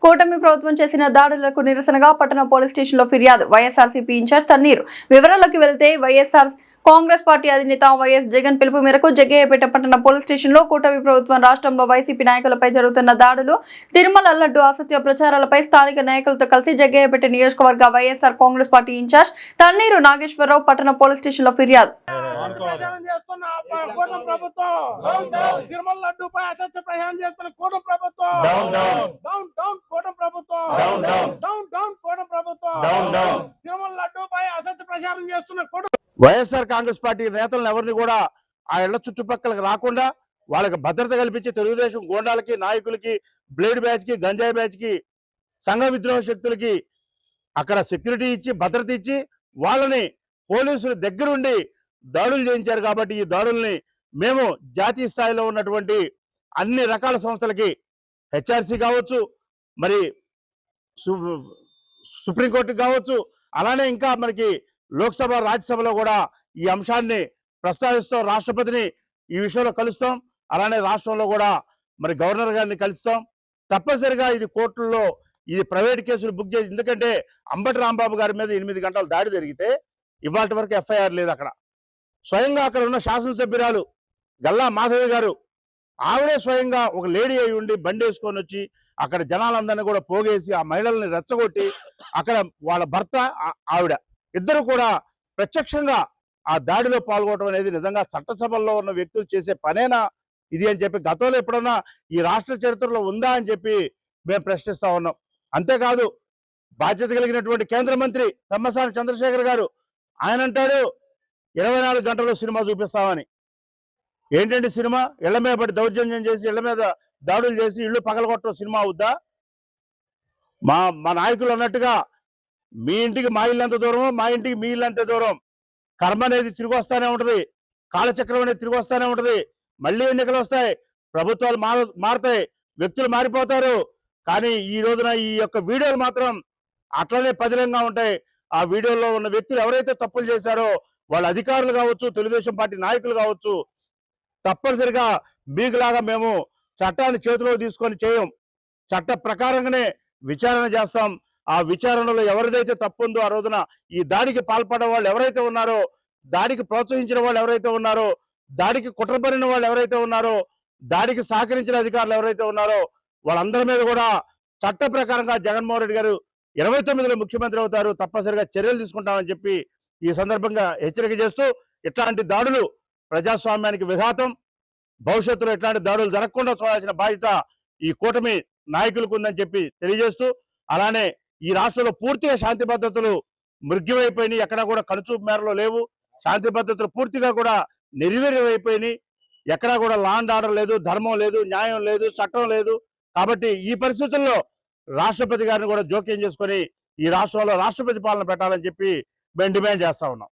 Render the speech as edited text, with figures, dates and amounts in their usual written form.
కూటమి ప్రభుత్వం చేసిన దాడులకు నిరసనగా పట్టణ పోలీస్ స్టేషన్లో ఫిర్యాదు. వైఎస్ఆర్సీపీ ఇన్ఛార్జ్ తన్నీరు. వివరాల్లోకి వెళ్తే కాంగ్రెస్ పార్టీ అధినేత వైఎస్ జగన్ పిలుపు మేరకు జగ్గయ్యపేట పట్టణ పోలీస్ స్టేషన్లో కూటమి ప్రభుత్వం రాష్ట్రంలో వైసీపీ నాయకులపై జరుగుతున్న దాడులు, తిరుమల లడ్డు అసత్య ప్రచారాలపై స్థానిక నాయకులతో కలిసి జగ్గయ్యపేట నియోజకవర్గ వైఎస్ఆర్ కాంగ్రెస్ పార్టీ ఇన్ఛార్జ్ తన్నీరు నాగేశ్వరరావు పట్టణ పోలీస్ స్టేషన్లో ఫిర్యాదు. వైఎస్ఆర్ కాంగ్రెస్ పార్టీ నేతలను ఎవరిని కూడా ఆ ఇళ్ల చుట్టుపక్కలకు రాకుండా వాళ్ళకి భద్రత కల్పించి తెలుగుదేశం గోండాలకి, నాయకులకి, బ్లేడ్ బ్యాచ్ కి, గంజాయి బ్యాచ్ కి, సంఘ విద్రోహ శక్తులకి అక్కడ సెక్యూరిటీ ఇచ్చి భద్రత ఇచ్చి వాళ్ళని పోలీసులు దగ్గరుండి దాడులు చేయించారు. కాబట్టి ఈ దాడుల్ని మేము జాతీయ స్థాయిలో ఉన్నటువంటి అన్ని రకాల సంస్థలకి, హెచ్ఆర్సీ కావచ్చు, మరి సుప్రీంకోర్టుకి కావచ్చు, అలానే ఇంకా మనకి లోక్సభ, రాజ్యసభలో కూడా ఈ అంశాన్ని ప్రస్తావిస్తాం. రాష్ట్రపతిని ఈ విషయంలో కలుస్తాం. అలానే రాష్ట్రంలో కూడా మరి గవర్నర్ గారిని కలుస్తాం. తప్పనిసరిగా ఇది కోర్టుల్లో ఇది ప్రైవేట్ కేసులు బుక్ చేసి, ఎందుకంటే అంబటి రాంబాబు గారి మీద 8 గంటల దాడి జరిగితే ఇవాళ వరకు ఎఫ్ఐఆర్ లేదు. అక్కడ స్వయంగా అక్కడ ఉన్న శాసనసభ్యురాలు గల్లా మాధవి గారు, ఆవిడే స్వయంగా ఒక లేడీ అయి ఉండి బండి వేసుకొని వచ్చి అక్కడ జనాలందరినీ కూడా పోగేసి ఆ మహిళల్ని రెచ్చగొట్టి అక్కడ వాళ్ళ భర్త, ఆవిడ ఇద్దరు కూడా ప్రత్యక్షంగా ఆ దాడిలో పాల్గొనడం అనేది నిజంగా చట్టసభల్లో ఉన్న వ్యక్తులు చేసే పనేనా ఇది అని చెప్పి గతంలో ఎప్పుడన్నా ఈ రాష్ట్ర చరిత్రలో ఉందా అని చెప్పి మేము ప్రశ్నిస్తా ఉన్నాం. అంతేకాదు, బాధ్యత కలిగినటువంటి కేంద్ర మంత్రి పెమ్మసాని చంద్రశేఖర్ గారు ఆయన అంటాడు 24 గంటల్లో సినిమా చూపిస్తామని. ఏంటంటే సినిమా ఇళ్ల మీద పడి దౌర్జన్యం చేసి ఇళ్ల మీద దాడులు చేసి ఇళ్ళు పగలగొట్టడం సినిమా అవుద్దా? మా నాయకులు అన్నట్టుగా మీ ఇంటికి మా ఇల్లు ఎంత దూరమో మా ఇంటికి మీ ఇల్లు అంతే దూరం. కర్మ అనేది తిరిగి వస్తానే ఉంటుంది, కాలచక్రం అనేది తిరిగి వస్తానే ఉంటుంది. మళ్ళీ ఎన్నికలు వస్తాయి, ప్రభుత్వాలు మారుతాయి, వ్యక్తులు మారిపోతారు. కానీ ఈ రోజున ఈ యొక్క వీడియోలు మాత్రం అట్లనే పదిలంగా ఉంటాయి. ఆ వీడియోలో ఉన్న వ్యక్తులు ఎవరైతే తప్పులు చేశారో వాళ్ళ అధికారులు కావచ్చు, తెలుగుదేశం పార్టీ నాయకులు కావచ్చు, తప్పనిసరిగా మీకులాగా మేము చట్టాన్ని చేతిలో తీసుకొని చేయం. చట్ట ప్రకారంగానే విచారణ చేస్తాం. ఆ విచారణలో ఎవరిదైతే తప్పు ఉందో, ఆ రోజున ఈ దాడికి పాల్పడే వాళ్ళు ఎవరైతే ఉన్నారో, దాడికి ప్రోత్సహించిన వాళ్ళు ఎవరైతే ఉన్నారో, దాడికి కుట్రపడిన వాళ్ళు ఎవరైతే ఉన్నారో, దాడికి సహకరించిన అధికారులు ఎవరైతే ఉన్నారో వాళ్ళందరి మీద కూడా చట్ట ప్రకారంగా జగన్మోహన్ రెడ్డి గారు 29లో ముఖ్యమంత్రి అవుతారు, తప్పనిసరిగా చర్యలు తీసుకుంటామని చెప్పి ఈ సందర్భంగా హెచ్చరిక చేస్తూ, ఇట్లాంటి దాడులు ప్రజాస్వామ్యానికి విఘాతం. భవిష్యత్తులో ఇట్లాంటి దాడులు జరగకుండా చూడాల్సిన బాధ్యత ఈ కూటమి నాయకులకు ఉందని చెప్పి తెలియజేస్తూ, అలానే ఈ రాష్ట్రంలో పూర్తిగా శాంతి భద్రతలు మృగ్యమైపోయినాయి. ఎక్కడా కూడా కనుచూపు మేరలో లేవు. శాంతి భద్రతలు పూర్తిగా కూడా నిర్వీర్యమైపోయినాయి. ఎక్కడా కూడా లా అండ్ ఆర్డర్ లేదు, ధర్మం లేదు, న్యాయం లేదు, చట్టం లేదు. కాబట్టి ఈ పరిస్థితుల్లో రాష్ట్రపతి గారిని కూడా జోక్యం చేసుకొని ఈ రాష్ట్రంలో రాష్ట్రపతి పాలన పెట్టాలని చెప్పి మేము డిమాండ్ చేస్తా ఉన్నాం.